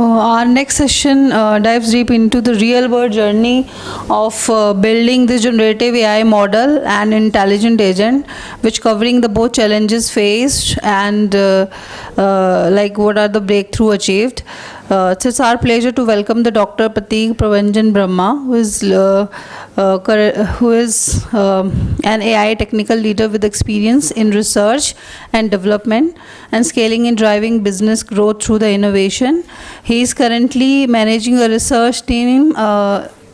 Our next session dives deep into the real-world journey of building this generative AI model and intelligent agent, which covering the both challenges faced and like what are the breakthrough achieved. It's our pleasure to welcome the Dr. Pratik Prabhanjan Brahma, who is an AI technical leader with experience in research and development and scaling and driving business growth through the innovation. He is currently managing a research team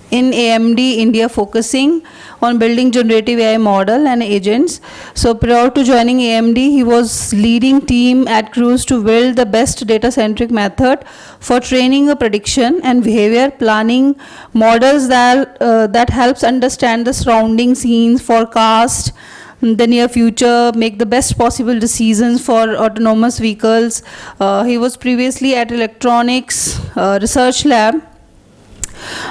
in AMD India, focusing on building generative AI model and agents. So prior to joining AMD, he was leading team at Cruise to build the best data-centric method for training a prediction and behavior planning models that helps understand the surrounding scenes, forecast the near future, make the best possible decisions for autonomous vehicles. He was previously at Electronics Research Lab,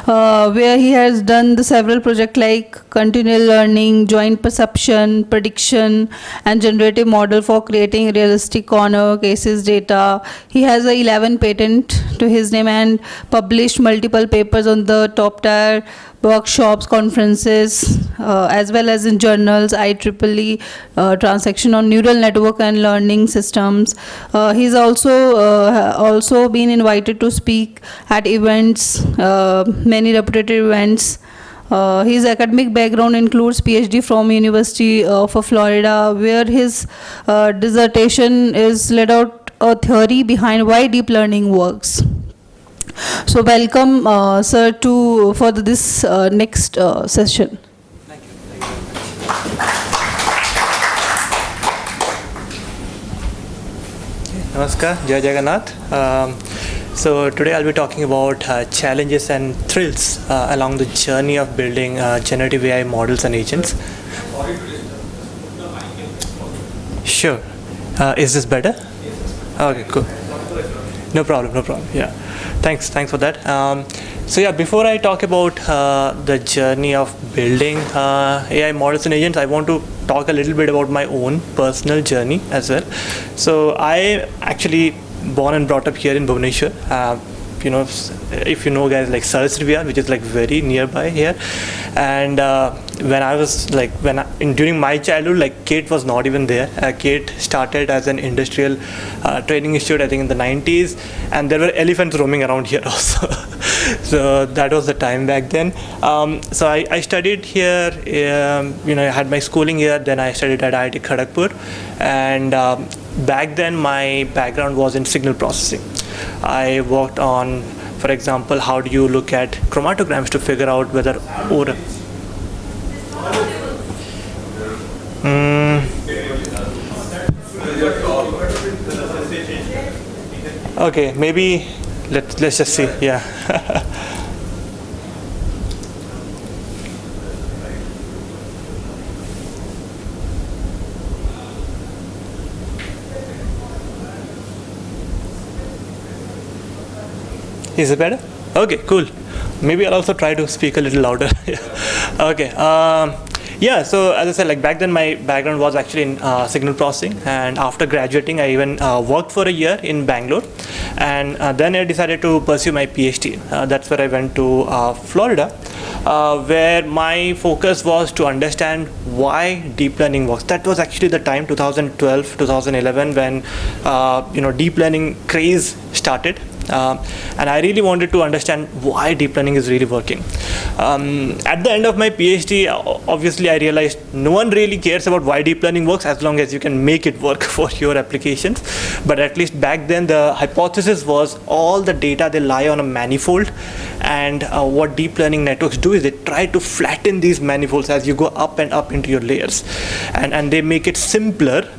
where he has done the several projects like continual learning, joint perception, prediction, and generative model for creating realistic corner cases data. He has 11 patent to his name and published multiple papers on the top tier workshops, conferences, as well as in journals, IEEE, transaction on neural network and learning systems. He's also been invited to speak at events, many reputed events. His academic background includes PhD from University of Florida, where his dissertation is laid out a theory behind why deep learning works. So welcome, sir, for this next session. Thank you. Namaskar, Jai Jagannath. So today I'll be talking about challenges and thrills along the journey of building generative AI models and agents. Sure. Is this better? Okay, cool. No problem. Yeah. Thanks for that. So yeah, before I talk about the journey of building AI models and agents, I want to talk a little bit about my own personal journey as well. So I actually born and brought up here in Bhubaneswar. If you know guys like Saraswati, which is like very nearby here. And during my childhood, like KIIT was not even there. KIIT started as an industrial training institute, I think in the 90s, and there were elephants roaming around here also. So that was the time back then. So I studied here, I had my schooling here, then I studied at IIT Kharagpur, and back then my background was in signal processing. I worked on, for example, how do you look at chromatograms to figure out whether Okay, maybe let's just see. Yeah. Is it better? Okay, cool. Maybe I'll also try to speak a little louder. Okay. Yeah, so as I said, like back then my background was actually in signal processing, and after graduating I even worked for a year in Bangalore, and then I decided to pursue my PhD. That's where I went to Florida, where my focus was to understand why deep learning works. That was actually the time, 2012, 2011, when deep learning craze started. And I really wanted to understand why deep learning is really working. At the end of my PhD, obviously I realized no one really cares about why deep learning works as long as you can make it work for your applications. But at least back then the hypothesis was all the data, they lie on a manifold, and what deep learning networks do is they try to flatten these manifolds as you go up and up into your layers, and they make it simpler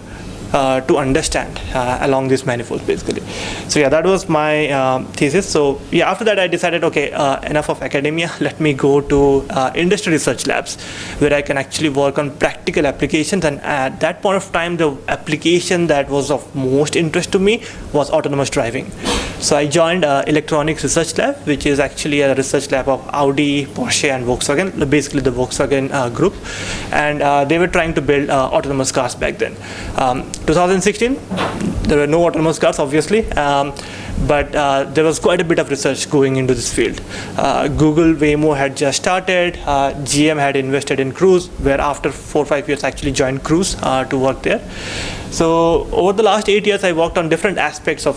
to understand along these manifolds basically. So yeah, that was my thesis. So yeah, after that I decided, okay, enough of academia, let me go to industry research labs where I can actually work on practical applications. And at that point of time, the application that was of most interest to me was autonomous driving. So I joined Electronics Research Lab, which is actually a research lab of Audi, Porsche and Volkswagen, basically the Volkswagen group, and they were trying to build autonomous cars back then. 2016, there were no autonomous cars, obviously, but there was quite a bit of research going into this field. Google Waymo had just started. GM had invested in Cruise, where after 4 or 5 years actually joined Cruise to work there. So over the last 8 years, I worked on different aspects of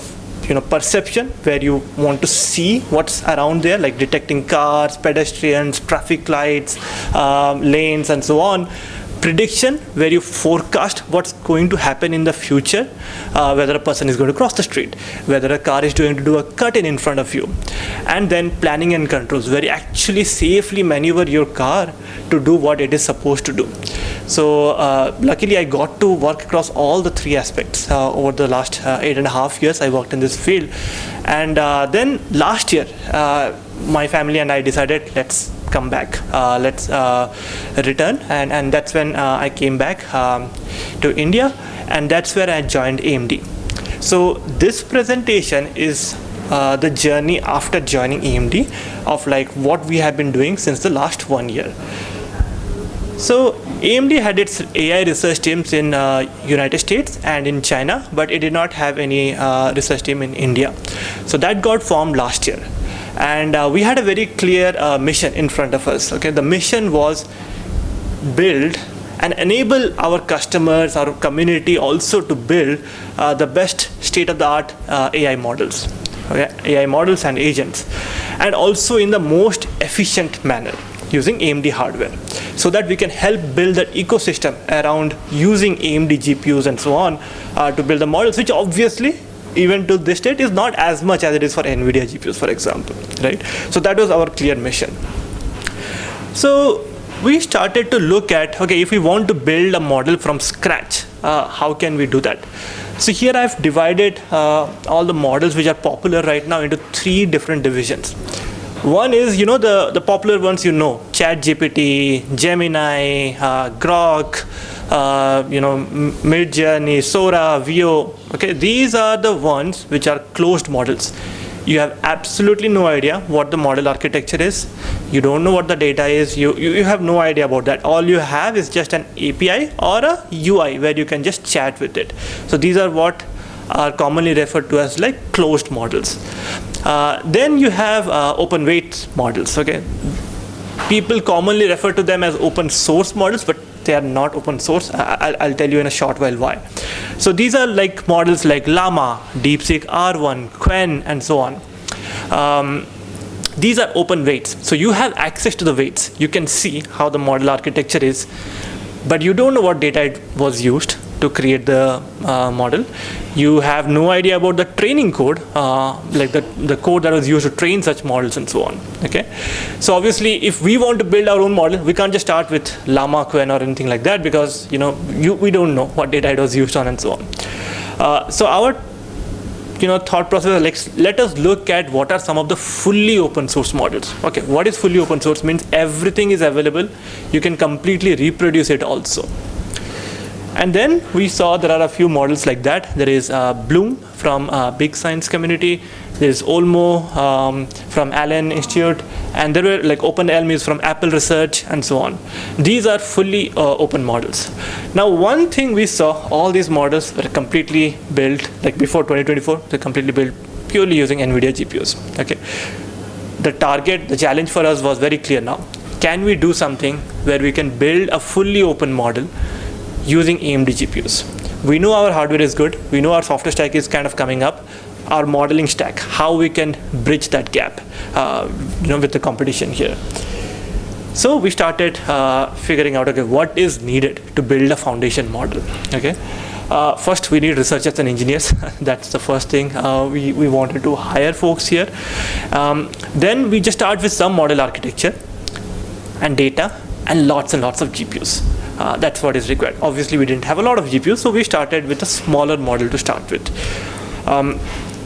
perception, where you want to see what's around there, like detecting cars, pedestrians, traffic lights, lanes, and so on. Prediction, where you forecast what's going to happen in the future, whether a person is going to cross the street, whether a car is going to do a cut-in in front of you. And then planning and controls, where you actually safely maneuver your car to do what it is supposed to do. So luckily I got to work across all the 3 aspects over the last 8.5 years I worked in this field. And then last year, my family and I decided, let's come back, let's return, and that's when I came back to India, and that's where I joined AMD. So this presentation is the journey after joining AMD of like what we have been doing since the last 1 year. So AMD had its AI research teams in United States and in China, but it did not have any research team in India. So that got formed last year. And we had a very clear mission in front of us. Okay, the mission was build and enable our customers, our community also to build the best state-of-the-art AI models, okay? AI models and agents, and also in the most efficient manner using AMD hardware, so that we can help build that ecosystem around using AMD GPUs and so on to build the models, which obviously even to this date is not as much as it is for NVIDIA GPUs, for example, right? So that was our clear mission. So we started to look at, okay, if we want to build a model from scratch, how can we do that? So here I've divided all the models which are popular right now into 3 different divisions. One is, the popular ones, ChatGPT, Gemini, Grok, Midjourney, Sora, Veo. Okay, these are the ones which are closed models. You have absolutely no idea what the model architecture is. You don't know what the data is. You have no idea about that. All you have is just an API or a UI where you can just chat with it. So these are what are commonly referred to as like closed models. Then you have open weight models. Okay, people commonly refer to them as open source models, but they are not open source. I'll tell you in a short while why. So these are like models like Llama, DeepSeek R1, Qwen, and so on. These are open weights. So you have access to the weights. You can see how the model architecture is, but you don't know what data it was used to create the model. You have no idea about the training code, like the code that was used to train such models and so on. Okay, so obviously if we want to build our own model, we can't just start with Llama, Qwen, or anything like that, because we don't know what data it was used on and so on. So our thought process is like, let us look at what are some of the fully open source models. Okay, what is fully open source? Means everything is available. You can completely reproduce it also. And then we saw there are a few models like that. There is Bloom from Big Science Community. There is Olmo from Allen Institute, and there were like OpenELM is from Apple Research, and so on. These are fully open models. Now, one thing we saw, all these models were completely built, like before 2024, they're completely built purely using NVIDIA GPUs. Okay, the challenge for us was very clear now. Can we do something where we can build a fully open model using AMD GPUs? We know our hardware is good. We know our software stack is kind of coming up. Our modeling stack, how we can bridge that gap, with the competition here. So we started figuring out, okay, what is needed to build a foundation model. Okay, first we need researchers and engineers. That's the first thing. We wanted to hire folks here. Then we just start with some model architecture and data and lots of GPUs. That's what is required. Obviously, we didn't have a lot of GPUs, so we started with a smaller model to start with.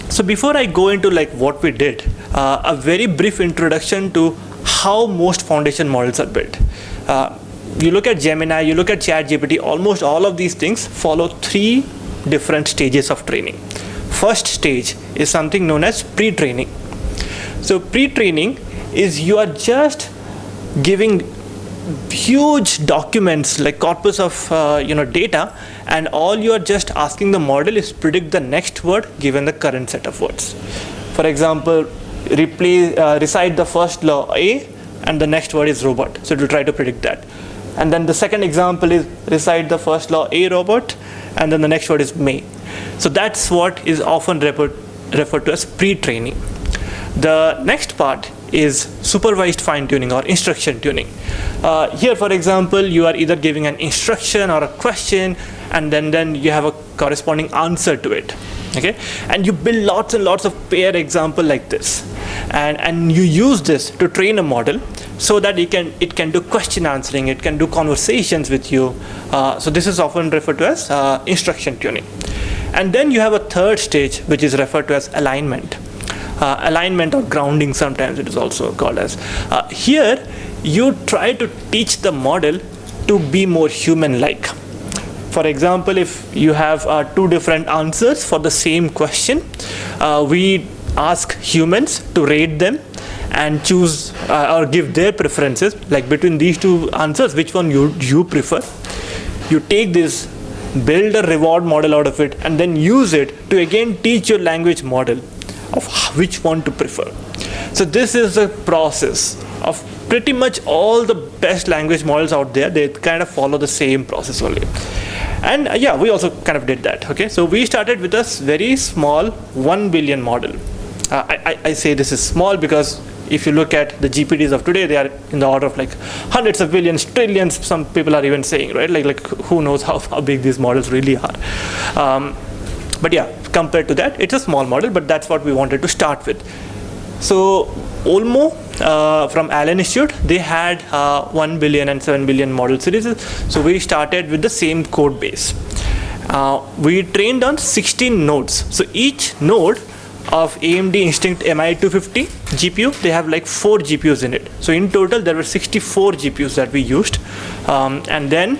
So before I go into like what we did, a very brief introduction to how most foundation models are built. You look at Gemini, you look at ChatGPT, almost all of these things follow 3 different stages of training. First stage is something known as pre-training. So pre-training is you are just giving huge documents like corpus of data, and all you are just asking the model is predict the next word given the current set of words. For example, recite the first law A, and the next word is robot. So it will try to predict that. And then the second example is recite the first law A robot, and then the next word is May. So that's what is often referred to as pre-training. The next part is supervised fine-tuning or instruction tuning. Here, for example, you are either giving an instruction or a question, and then you have a corresponding answer to it. Okay, and you build lots and lots of pair example like this, and you use this to train a model so that it can do question answering, it can do conversations with you. So this is often referred to as instruction tuning. And then you have a third stage, which is referred to as alignment. Alignment or grounding, sometimes it is also called as. Here, you try to teach the model to be more human-like. For example, if you have two different answers for the same question, we ask humans to rate them and choose or give their preferences, like between these two answers, which one you prefer. You take this, build a reward model out of it, and then use it to again teach your language model of which one to prefer. So this is a process of pretty much all the best language models out there. They kind of follow the same process only. And yeah, we also kind of did that. Okay, so we started with a very small 1 billion model. I say this is small because if you look at the GPTs of today, they are in the order of like hundreds of billions, trillions, some people are even saying, right? Like who knows how big these models really are. But yeah, compared to that, it's a small model, but that's what we wanted to start with. So Olmo from Allen Institute, they had 1 billion and 7 billion model series. So we started with the same code base. We trained on 16 nodes. So each node of AMD Instinct MI250 GPU, they have like 4 GPUs in it. So in total, there were 64 GPUs that we used. And then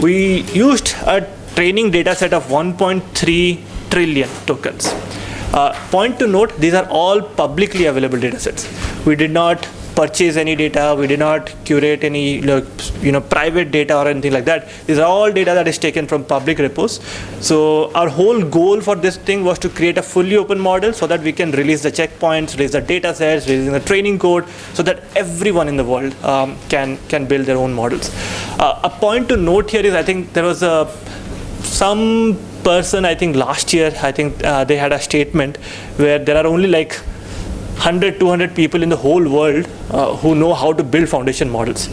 we used a training data set of 1.3 trillion tokens. Point to note, these are all publicly available data sets. We did not purchase any data, we did not curate any private data or anything like that. These are all data that is taken from public repos. So our whole goal for this thing was to create a fully open model so that we can release the checkpoints, release the data sets, release the training code, so that everyone in the world can build their own models. A point to note here is, I think there was some person, I think last year, I think they had a statement where there are only like 100, 200 people in the whole world who know how to build foundation models.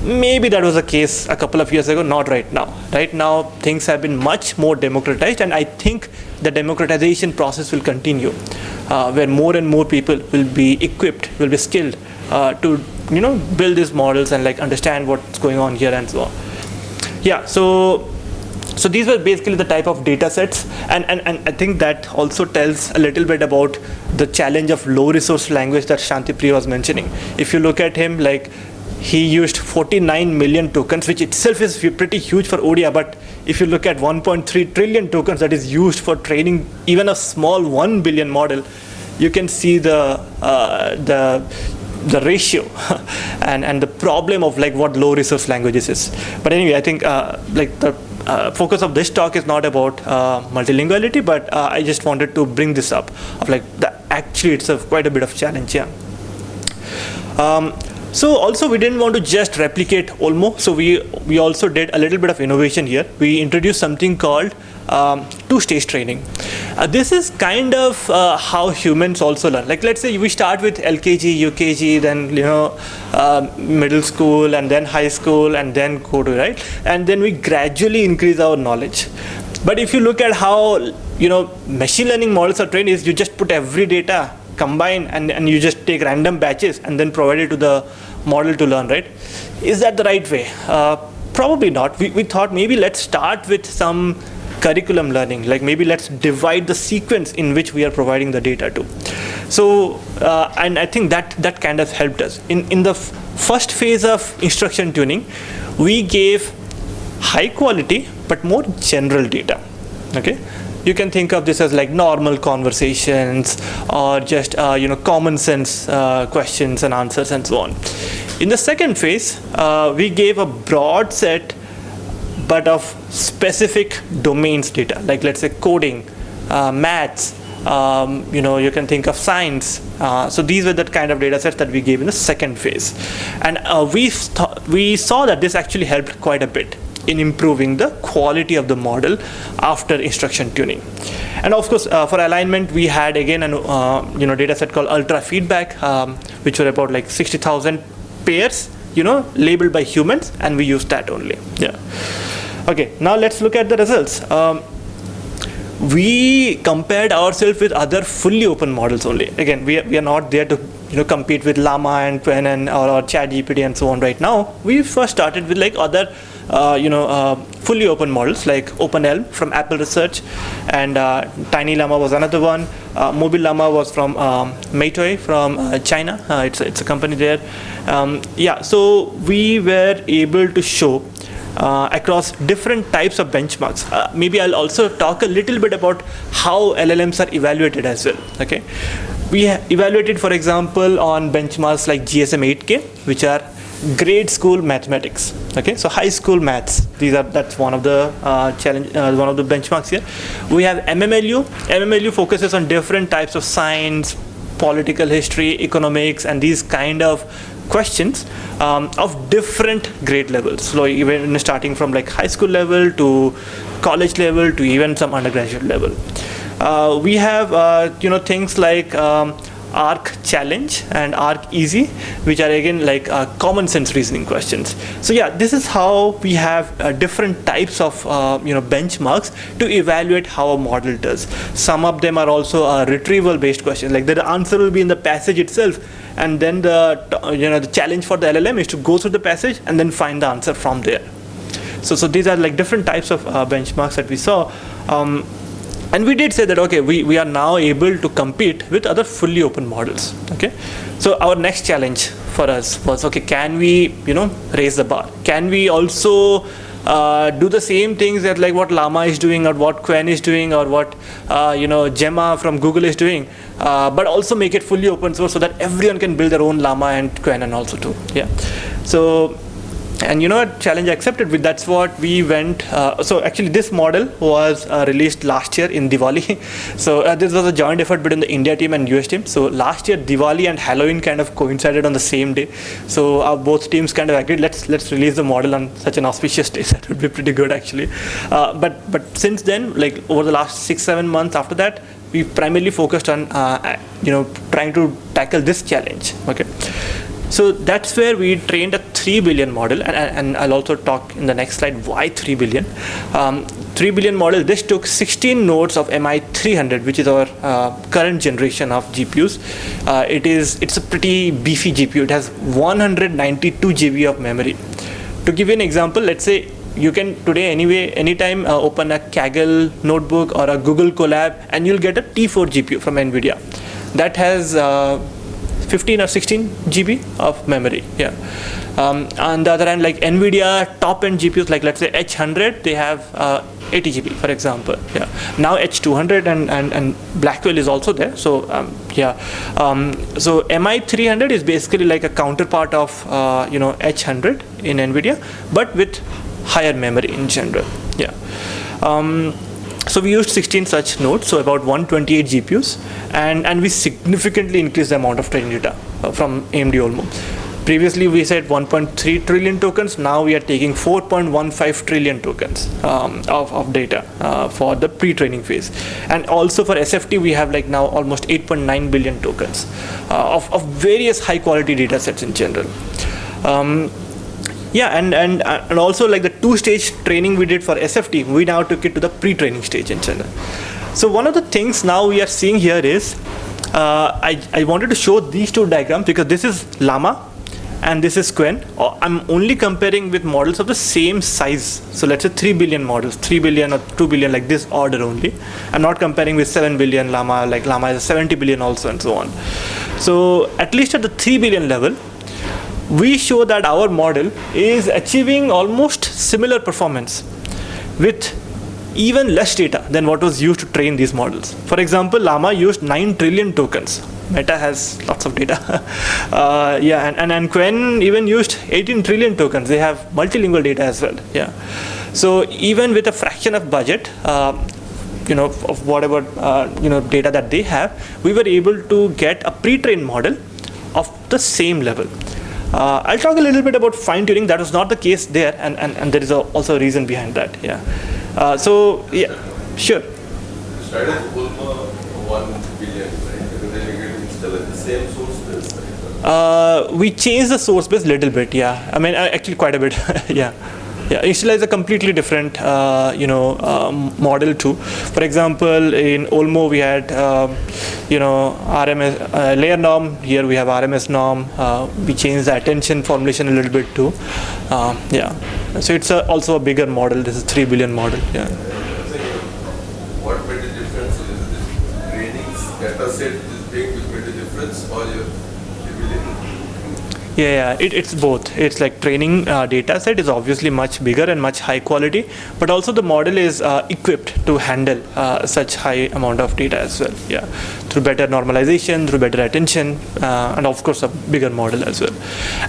Maybe that was the case a couple of years ago, not right now. Right now, things have been much more democratized, and I think the democratization process will continue, where more and more people will be equipped, will be skilled to build these models and like understand what's going on here and so on. Yeah, so these were basically the type of data sets, and I think that also tells a little bit about the challenge of low resource language that Shantipriya was mentioning. If you look at him, like he used 49 million tokens, which itself is pretty huge for ODIA, but if you look at 1.3 trillion tokens that is used for training even a small 1 billion model, you can see the ratio and the problem of like what low resource languages is. But anyway, I think like the focus of this talk is not about multilinguality, but I just wanted to bring this up of like actually it's quite a bit of challenge. Yeah. So also we didn't want to just replicate Olmo, so we also did a little bit of innovation here. We introduced something called two-stage training. This is kind of how humans also learn. Like let's say we start with LKG, UKG, then middle school, and then high school, and then go to right, and then we gradually increase our knowledge. But if you look at how machine learning models are trained, is you just put every data, combine, and you just take random batches and then provide it to the model to learn, right? Is that the right way? Probably not. We thought maybe let's start with some curriculum learning, like maybe let's divide the sequence in which we are providing the data to. So, and I think that kind of helped us. In the first phase of instruction tuning, we gave high quality but more general data. Okay, you can think of this as like normal conversations or just common sense questions and answers and so on. In the second phase, we gave a broad set but of specific domains data, like let's say coding, maths, you can think of science. So these were the kind of data sets that we gave in the second phase. And we saw that this actually helped quite a bit in improving the quality of the model after instruction tuning. And of course, for alignment, we had again an data set called ultra feedback, which were about like 60,000 pairs, labeled by humans, and we used that only. Yeah. Okay, now let's look at the results. We compared ourselves with other fully open models only. Again, we are not there to compete with Llama and Quen and or ChatGPT and so on right now. We first started with like other fully open models like OpenELM from Apple Research, and Tiny Llama was another one. Mobile Llama was from Meitoi from China. It's a company there. So we were able to show across different types of benchmarks. Maybe I'll also talk a little bit about how LLMs are evaluated as well. Okay, we evaluated, for example, on benchmarks like GSM 8K, which are grade school mathematics. Okay, so high school maths. That's one of the one of the benchmarks here. We have MMLU. MMLU focuses on different types of science, political history, economics, and these kind of questions of different grade levels. So even starting from like high school level to college level to even some undergraduate level. We have things like ARC Challenge and ARC Easy, which are again like common sense reasoning questions. So yeah, this is how we have different types of benchmarks to evaluate how a model does. Some of them are also retrieval based questions, like the answer will be in the passage itself, and then the challenge for the LLM is to go through the passage and then find the answer from there. So these are like different types of benchmarks that we saw. And we did say that, okay, we are now able to compete with other fully open models. Okay, so our next challenge for us was, okay, can we raise the bar? Can we also do the same things that like what Llama is doing or what Quen is doing or what Gemma from Google is doing, but also make it fully open source so that everyone can build their own Llama and Quen and also too. Yeah. So. And challenge accepted. That's what we went. So actually, this model was released last year in Diwali. So this was a joint effort between the India team and US team. So last year, Diwali and Halloween kind of coincided on the same day. So both teams kind of agreed, let's release the model on such an auspicious day. That would be pretty good actually. But since then, like over the last 6-7 months after that, we primarily focused on trying to tackle this challenge. Okay. So that's where we trained a 3 billion model, and I'll also talk in the next slide why 3 billion. 3 billion model, this took 16 nodes of MI300, which is our current generation of GPUs. It's a pretty beefy GPU. It has 192 GB of memory. To give you an example, let's say you can today anytime open a Kaggle notebook or a Google Colab, and you'll get a T4 GPU from NVIDIA. That has 15 or 16 GB of memory. Yeah. On the other hand, like NVIDIA top-end GPUs, like let's say H100, they have 80 GB, for example. Yeah. Now H200 and Blackwell is also there. So so MI300 is basically like a counterpart of H100 in NVIDIA, but with higher memory in general. Yeah. So we used 16 such nodes, so about 128 GPUs, and we significantly increased the amount of training data from AMD Olmo. Previously we said 1.3 trillion tokens, now we are taking 4.15 trillion tokens of data for the pre-training phase. And also for SFT we have like now almost 8.9 billion tokens of various high quality data sets in general. And also like the 2-stage training we did for SFT, we now took it to the pre-training stage in general. So one of the things now we are seeing here is, I wanted to show these two diagrams because this is Llama and this is Quen. I'm only comparing with models of the same size. So let's say 3 billion models, 3 billion or 2 billion, like this order only. I'm not comparing with 7 billion Llama, like Llama is 70 billion also and so on. So at least at the 3 billion level, we show that our model is achieving almost similar performance with even less data than what was used to train these models. For example, Llama used 9 trillion tokens. Meta has lots of data. And Quen even used 18 trillion tokens. They have multilingual data as well. Yeah. So even with a fraction of budget, of whatever data that they have, we were able to get a pre-trained model of the same level. I'll talk a little bit about fine-tuning. That was not the case there, and there is also a reason behind that. Yeah. Sure. You started almost 1 billion, right? And then you get installed the same source base, right? We changed the source base a little bit. Yeah. I mean, actually quite a bit. Yeah. Yeah, initialize a completely different, model too. For example, in Olmo we had, RMS layer norm. Here we have RMS norm. We changed the attention formulation a little bit too. Yeah, so it's also a bigger model. This is 3 billion model. Yeah. What made the difference? Is it training data set is big which made the difference, or your ability? Yeah, it's both. It's like training data set is obviously much bigger and much high quality, but also the model is equipped to handle such high amount of data as well. Yeah, through better normalization, through better attention, and of course a bigger model as well.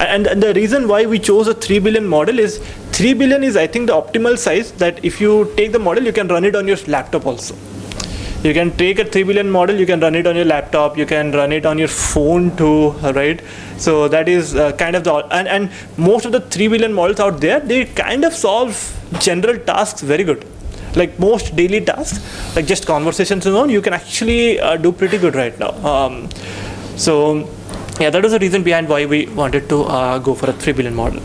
And the reason why we chose a 3 billion model is 3 billion is I think the optimal size that if you take the model, you can run it on your laptop also. You can take a 3 billion model, you can run it on your laptop, you can run it on your phone too, right? So that is kind of and most of the 3 billion models out there, they kind of solve general tasks very good. Like most daily tasks, like just conversations and on, you can actually do pretty good right now. Yeah, that was the reason behind why we wanted to go for a 3 billion model.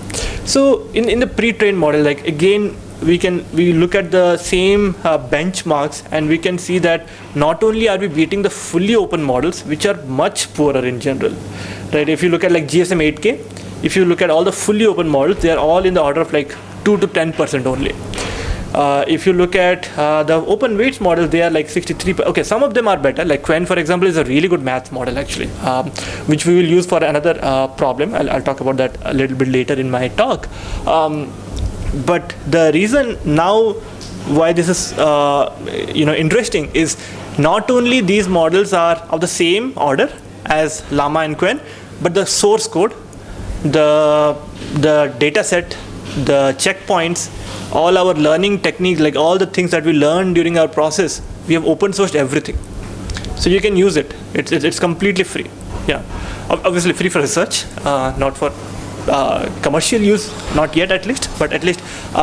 So in the pre-trained model, like again, we look at the same benchmarks and we can see that not only are we beating the fully open models, which are much poorer in general, right? If you look at like GSM 8K, if you look at all the fully open models, they are all in the order of like 2 to 10% only. If you look at the open weights models, they are like 63. Okay, some of them are better. Like Quen, for example, is a really good math model actually, which we will use for another problem. I'll talk about that a little bit later in my talk. But the reason now why this is interesting is not only these models are of the same order as Llama and Quen, but the source code, the data set, the checkpoints, all our learning techniques, like all the things that we learned during our process, we have open sourced everything. So you can use it. It's completely free. Yeah, obviously free for research, not for commercial use, not yet at least, but at least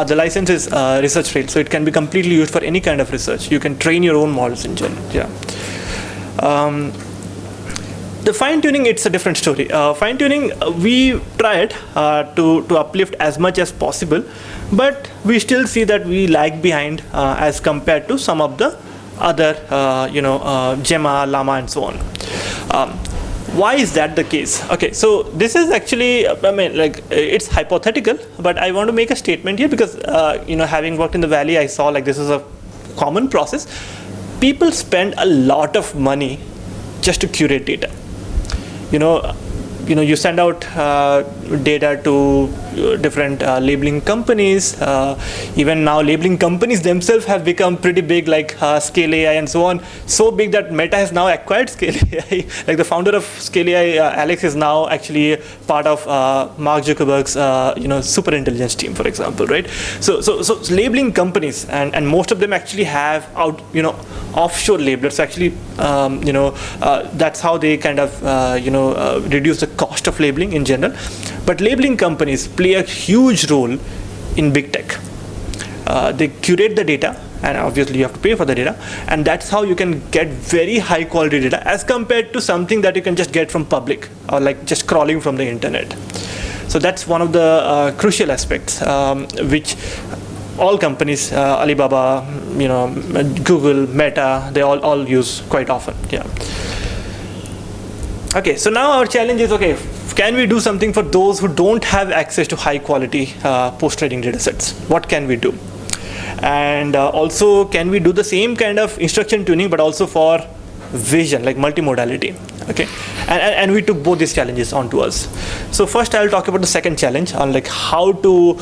the license is research trail, so it can be completely used for any kind of research. You can train your own models in general. Yeah. The fine-tuning, it's a different story. Fine-tuning, we tried to uplift as much as possible, but we still see that we lag behind as compared to some of the other, Gemma, Llama, and so on. Why is that the case? Okay, so this is actually, it's hypothetical, but I want to make a statement here because, having worked in the Valley, I saw like this is a common process. People spend a lot of money just to curate data. You send out data to different labeling companies. Even now, labeling companies themselves have become pretty big, like Scale AI and so on. So big that Meta has now acquired Scale AI. Like the founder of Scale AI, Alex, is now actually part of Mark Zuckerberg's super intelligence team, for example, right? So labeling companies, and most of them actually have offshore labelers. Actually, that's how they kind of reduce the cost of labeling in general. But labeling companies play a huge role in big tech. They curate the data, and obviously you have to pay for the data, and that's how you can get very high quality data as compared to something that you can just get from public or like just crawling from the internet. So that's one of the crucial aspects which all companies, Alibaba, Google, Meta, they all use quite often. Yeah. Okay, so now our challenge is, okay, can we do something for those who don't have access to high quality post-trading data sets? What can we do? And also, can we do the same kind of instruction tuning, but also for vision, like multimodality? Okay, and we took both these challenges onto us. So first I'll talk about the second challenge on like how to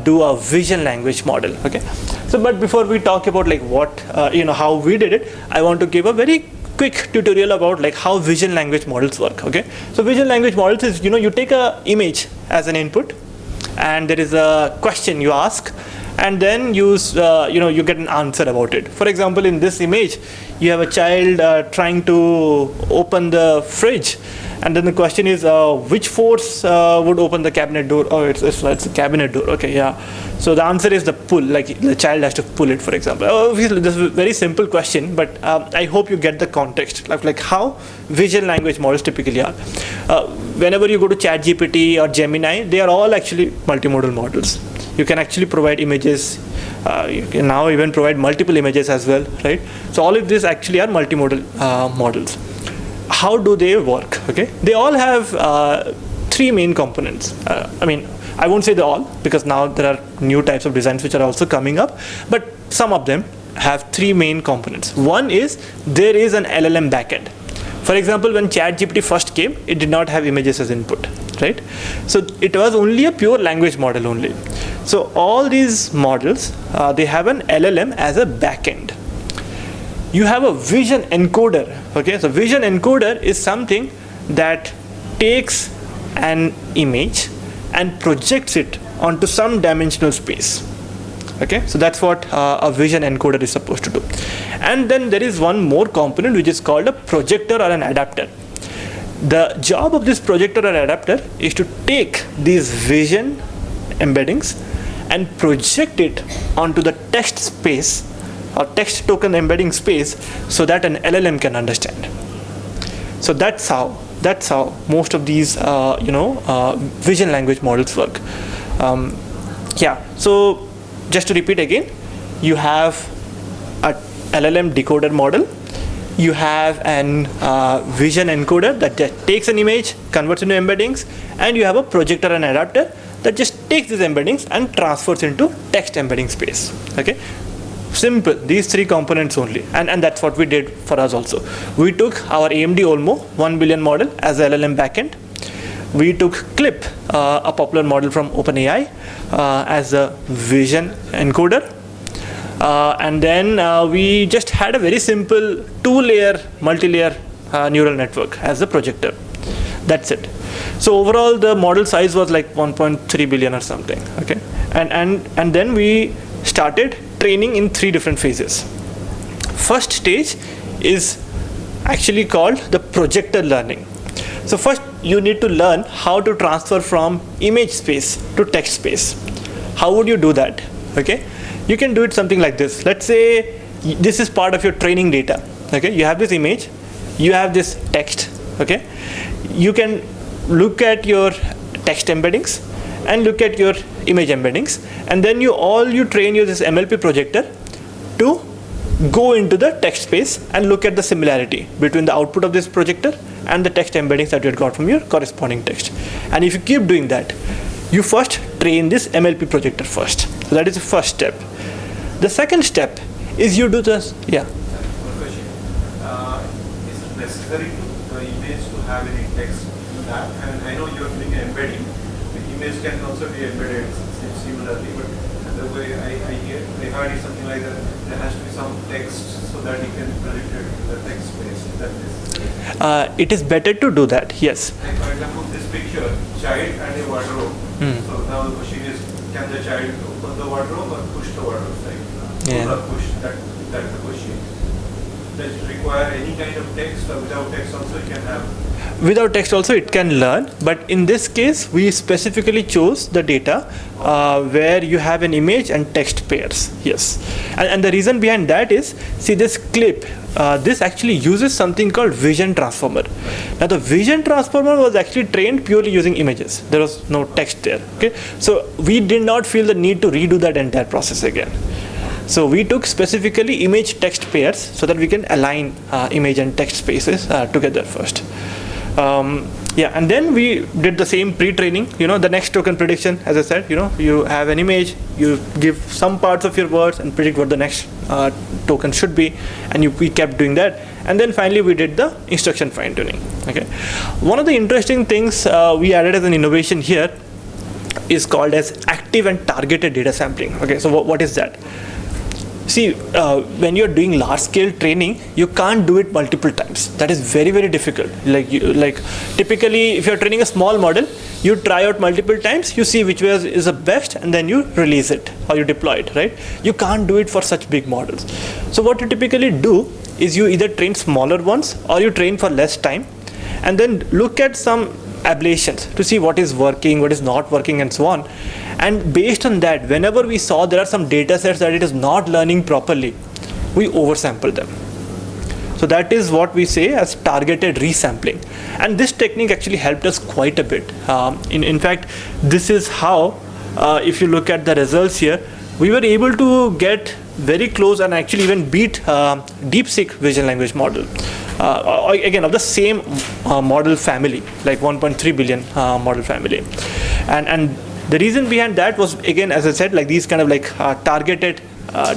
do a vision language model. Okay, so but before we talk about like what, how we did it, I want to give a very quick tutorial about like how vision language models work. Okay, so vision language models is, you take a image as an input, and there is a question you ask, and then you get an answer about it. For example, in this image, you have a child trying to open the fridge, and then the question is, which force would open the cabinet door? Oh, it's a cabinet door. Okay, yeah. So the answer is the pull, like the child has to pull it, for example. Obviously, this is a very simple question, but I hope you get the context, like how vision language models typically are. Whenever you go to ChatGPT or Gemini, they are all actually multimodal models. You can actually provide images. You can now even provide multiple images as well, right? So all of these actually are multimodal models. How do they work? Okay, they all have three main components. I won't say they all, because now there are new types of designs which are also coming up, but some of them have three main components. One is there is an LLM backend. For example, when ChatGPT first came, it did not have images as input, right? So it was only a pure language model only. So all these models, they have an LLM as a backend. You have a vision encoder. Okay, so vision encoder is something that takes an image and projects it onto some dimensional space. Okay, so that's what a vision encoder is supposed to do. And then there is one more component which is called a projector or an adapter. The job of this projector or adapter is to take these vision embeddings and project it onto the text space or text token embedding space so that an LLM can understand. So that's how most of these vision language models work. So just to repeat again, you have a LLM decoder model, you have an vision encoder that just takes an image, converts into embeddings, and you have a projector and adapter that just takes these embeddings and transfers into text embedding space. Okay, simple, these three components only, and that's what we did for us also. We took our AMD Olmo 1 billion model as a LLM backend. We took Clip, a popular model from OpenAI, as a vision encoder. And then we just had a very simple two-layer, multi-layer neural network as a projector. That's it. So overall, the model size was like 1.3 billion or something. Okay, and then we started training in three different phases. First stage is actually called the projector learning. So first, you need to learn how to transfer from image space to text space. How would you do that? Okay, you can do it something like this. Let's say this is part of your training data. Okay, you have this image, you have this text. Okay, you can look at your text embeddings and look at your image embeddings, and then you train this MLP projector to go into the text space and look at the similarity between the output of this projector and the text embeddings that you had got from your corresponding text. And if you keep doing that, you first train this MLP projector first. So that is the first step. The second step is you do this. Yeah. One question. Is it necessary to the image to have any text in that? And I know you're doing an embedding. The image can also be embedded similarly, but the way I heard is something like that. There has to be some text so that you can project it in the text space. Is that necessary? It is better to do that. Yes. Like for example, this picture, child and a wardrobe. So now the question is, can the child open the wardrobe or push the wardrobe? Like pull or push. That's the question. Does it require any kind of text, or without text also you can have? Without text also it can learn, but in this case we specifically chose the data where you have an image and text pairs. Yes, and the reason behind that is, see this clip, this actually uses something called vision transformer. Now the vision transformer was actually trained purely using images. There was no text there. Okay, so we did not feel the need to redo that entire process again. So we took specifically image text pairs so that we can align image and text spaces together first. And then we did the same pre-training, the next token prediction. As I said, you have an image, you give some parts of your words and predict what the next token should be, and we kept doing that. And then finally we did the instruction fine tuning. Okay, one of the interesting things we added as an innovation here is called as active and targeted data sampling. Okay, so what is that? See, when you're doing large-scale training, you can't do it multiple times. That is very, very difficult. Like typically, if you're training a small model, you try out multiple times, you see which way is the best, and then you release it or you deploy it, right? You can't do it for such big models. So what you typically do is you either train smaller ones or you train for less time, and then look at some ablations to see what is working, what is not working, and so on. And based on that, whenever we saw there are some data sets that it is not learning properly, we oversample them. So that is what we say as targeted resampling. And this technique actually helped us quite a bit. In fact, this is how, if you look at the results here, we were able to get very close and actually even beat DeepSeek vision language model. Again, of the same model family, like 1.3 billion model family. And the reason behind that was, again, as I said, like these kind of like targeted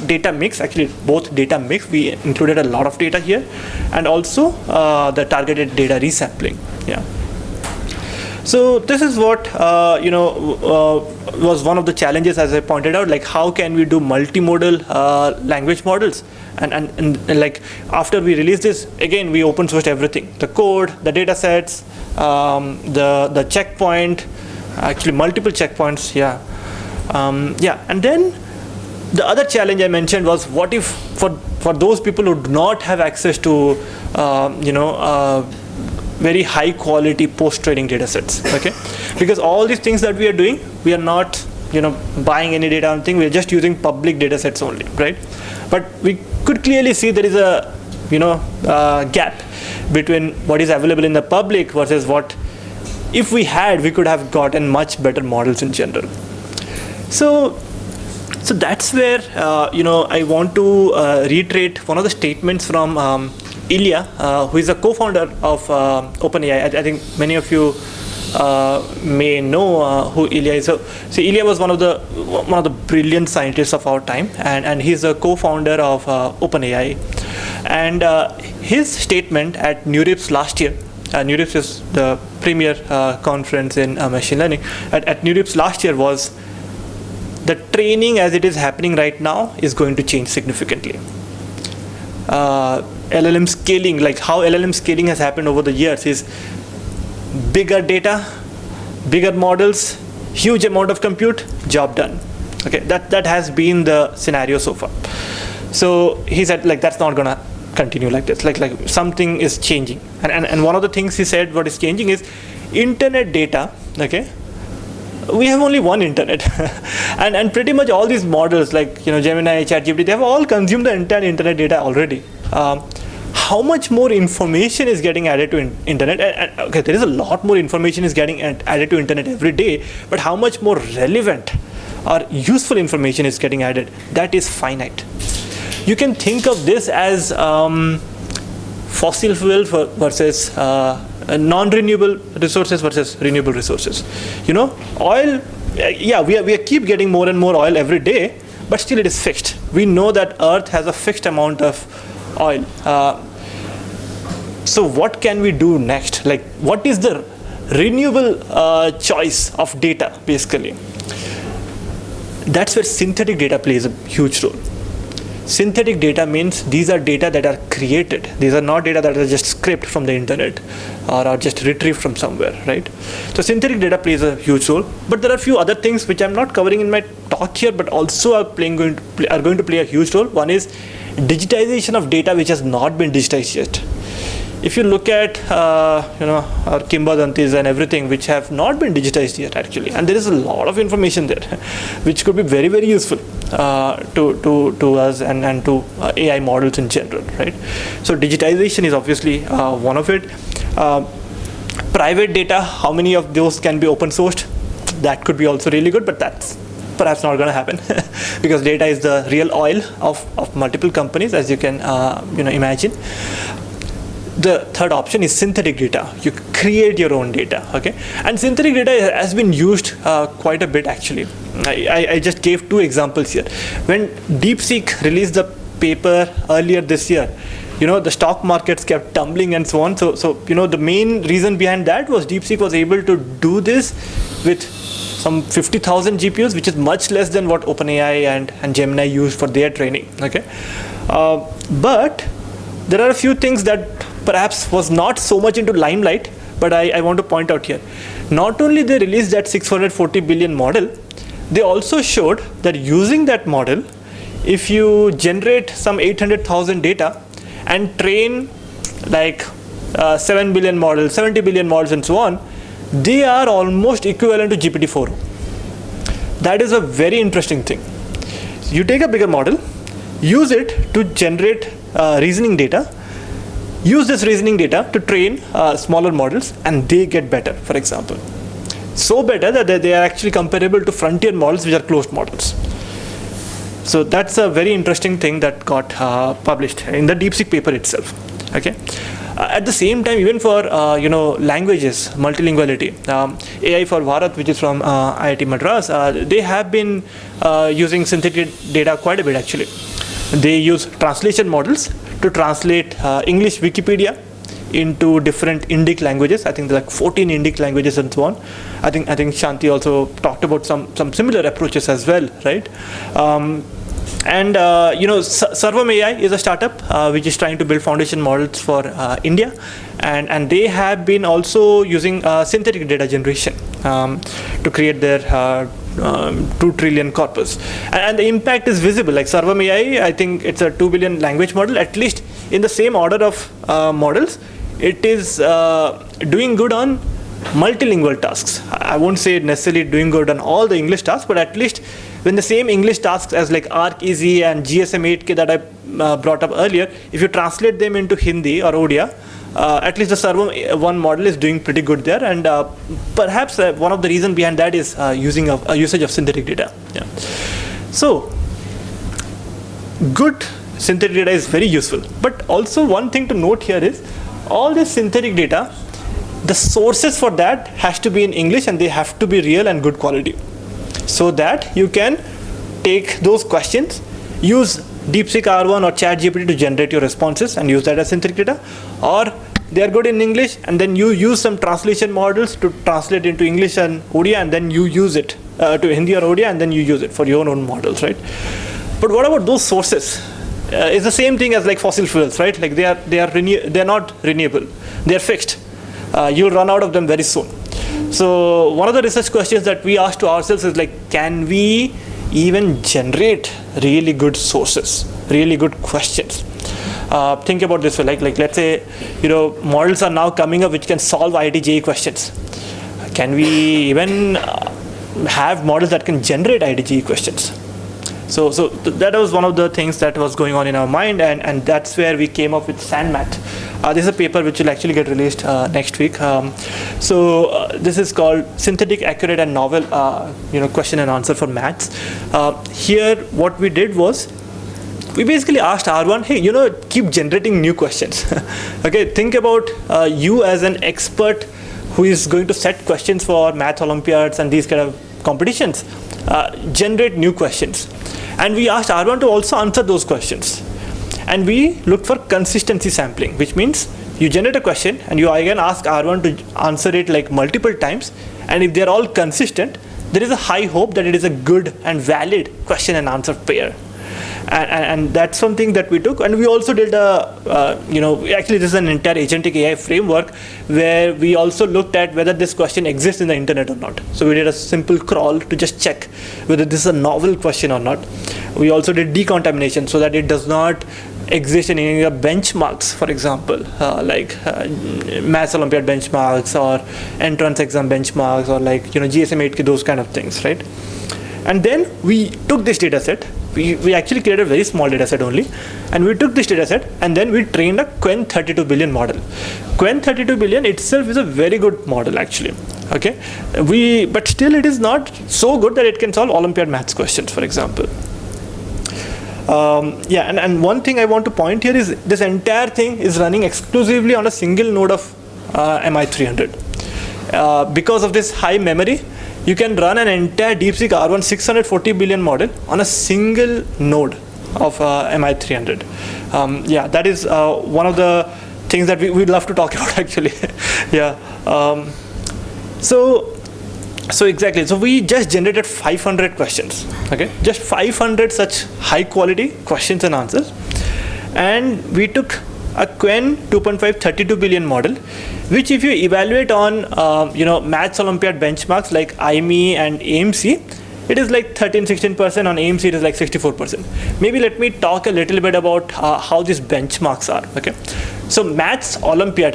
data mix, actually both data mix, we included a lot of data here, and also the targeted data resampling. Yeah. So this is what was one of the challenges, as I pointed out, like how can we do multimodal language models, and like after we released this, again we open sourced everything, the code, the data sets, the checkpoint, actually multiple checkpoints. And then the other challenge I mentioned was, what if for those people who do not have access to very high quality post-training data sets, okay? Because all these things that we are doing, we are not buying any data on thing, we are just using public data sets only, right? But we could clearly see there is a gap between what is available in the public versus what, if we could have gotten much better models in general. So that's where I want to reiterate one of the statements from Ilya, who is a co-founder of OpenAI. I think many of you may know who Ilya is. So Ilya was one of the brilliant scientists of our time, and he's a co-founder of OpenAI. And his statement at NeurIPS last year, NeurIPS is the premier conference in machine learning. At NeurIPS last year was, the training as it is happening right now is going to change significantly. LLM scaling, like how LLM scaling has happened over the years, is bigger data, bigger models, huge amount of compute, job done. Okay, that has been the scenario so far. So he said, like, that's not gonna continue like this. Like something is changing. And one of the things he said, what is changing is internet data. Okay, we have only one internet, and pretty much all these models like Gemini, ChatGPT, they have all consumed the entire internet data already. How much more information is getting added to internet? Okay, there is a lot more information is getting added to internet every day, but how much more relevant or useful information is getting added? That is finite. You can think of this as fossil fuel versus non-renewable resources versus renewable resources. Oil, we keep getting more and more oil every day, but still it is fixed. We know that Earth has a fixed amount of oil. So what can we do next? Like, what is the renewable choice of data, basically? That's where synthetic data plays a huge role. Synthetic data means these are data that are created. These are not data that are just scraped from the internet or are just retrieved from somewhere, right? So synthetic data plays a huge role. But there are a few other things which I'm not covering in my talk here, but also are going to play a huge role. One is digitization of data which has not been digitized yet. If you look at our Kimbadantis and everything which have not been digitized yet, actually, and there is a lot of information there which could be very, very useful to us and to AI models in general, right? So digitization is obviously one of it. Private data, how many of those can be open sourced? That could be also really good, but that's perhaps not going to happen because data is the real oil of multiple companies, as you can imagine. The third option is synthetic data. You create your own data, okay? And synthetic data has been used quite a bit, actually. I just gave two examples here. When DeepSeek released the paper earlier this year, the stock markets kept tumbling and so on. So the main reason behind that was DeepSeek was able to do this with some 50,000 GPUs, which is much less than what OpenAI and Gemini use for their training. Okay, but there are a few things that perhaps was not so much into limelight, but I want to point out here. Not only they released that 640 billion model, they also showed that using that model, if you generate some 800,000 data and train like 7 billion models, 70 billion models and so on, they are almost equivalent to GPT-4o. That is a very interesting thing. You take a bigger model, use it to generate reasoning data, use this reasoning data to train smaller models, and they get better, for example. So better that they are actually comparable to frontier models, which are closed models. So that's a very interesting thing that got published in the DeepSeek paper itself. Okay. At the same time, even for languages, multilinguality, AI for Bharat, which is from IIT Madras, they have been using synthetic data quite a bit actually. They use translation models to translate English Wikipedia into different Indic languages. I think there are like 14 Indic languages and so on. I think Shanti also talked about some similar approaches as well, right? Sarvam AI is a startup which is trying to build foundation models for India, and they have been also using synthetic data generation to create their 2 trillion corpus, and the impact is visible. Like Sarvam AI, I think it's a 2 billion language model. At least in the same order of models, it is doing good on multilingual tasks. I won't say necessarily doing good on all the English tasks, but at least when the same English tasks as like ArcEasy and GSM-8K that I brought up earlier, if you translate them into Hindi or Odia, at least the Sarvam 1 model is doing pretty good there, and perhaps one of the reasons behind that is usage of synthetic data. Yeah. So, good synthetic data is very useful, but also one thing to note here is all this synthetic data, the sources for that has to be in English, and they have to be real and good quality, so that you can take those questions, use DeepSeek R1 or ChatGPT to generate your responses and use that as synthetic data, or they are good in English and then you use some translation models to translate into English and Odia, and then you use it to Hindi or Odia, and then you use it for your own models, right? But what about those sources? It's the same thing as like fossil fuels, right? Like they are not renewable, they are fixed. You'll run out of them very soon. So one of the research questions that we asked to ourselves is like, can we even generate really good sources, really good questions? Think about this way, like let's say, models are now coming up which can solve IIT-JEE questions. Can we even have models that can generate IIT-JEE questions? So that was one of the things that was going on in our mind, and that's where we came up with SandMath. This is a paper which will actually get released next week. This is called Synthetic, Accurate and Novel Question and Answer for Maths. Here what we did was, we basically asked R1, hey, keep generating new questions. Okay, think about you as an expert who is going to set questions for math Olympiads and these kind of competitions. Generate new questions. And we asked R1 to also answer those questions. And we looked for consistency sampling, which means you generate a question and you again ask R1 to answer it like multiple times. And if they're all consistent, there is a high hope that it is a good and valid question and answer pair. And that's something that we took, and we also did actually this is an entire agentic AI framework where we also looked at whether this question exists in the internet or not. So we did a simple crawl to just check whether this is a novel question or not. We also did decontamination so that it does not exist in any of the benchmarks, for example, like Maths Olympiad benchmarks or entrance exam benchmarks or like GSM-8K, those kind of things, right? And then we took this data set. We actually created a very small data set only, and we took this data set and then we trained a Qwen 32 billion model. Qwen 32 billion itself is a very good model actually. Okay, but still it is not so good that it can solve Olympiad maths questions, for example. And one thing I want to point here is this entire thing is running exclusively on a single node of MI300. Because of this high memory, you can run an entire DeepSeek R1 640 billion model on a single node of MI300. That is one of the things that we'd love to talk about actually. So So exactly, so we just generated 500 questions, okay? Just 500 such high quality questions and answers. And we took a Quen 2.5 32 billion model, which if you evaluate on, Maths Olympiad benchmarks like IME and AMC, it is like 13-16%. On AMC, it is like 64%. Maybe let me talk a little bit about how these benchmarks are, okay? So Maths Olympiad,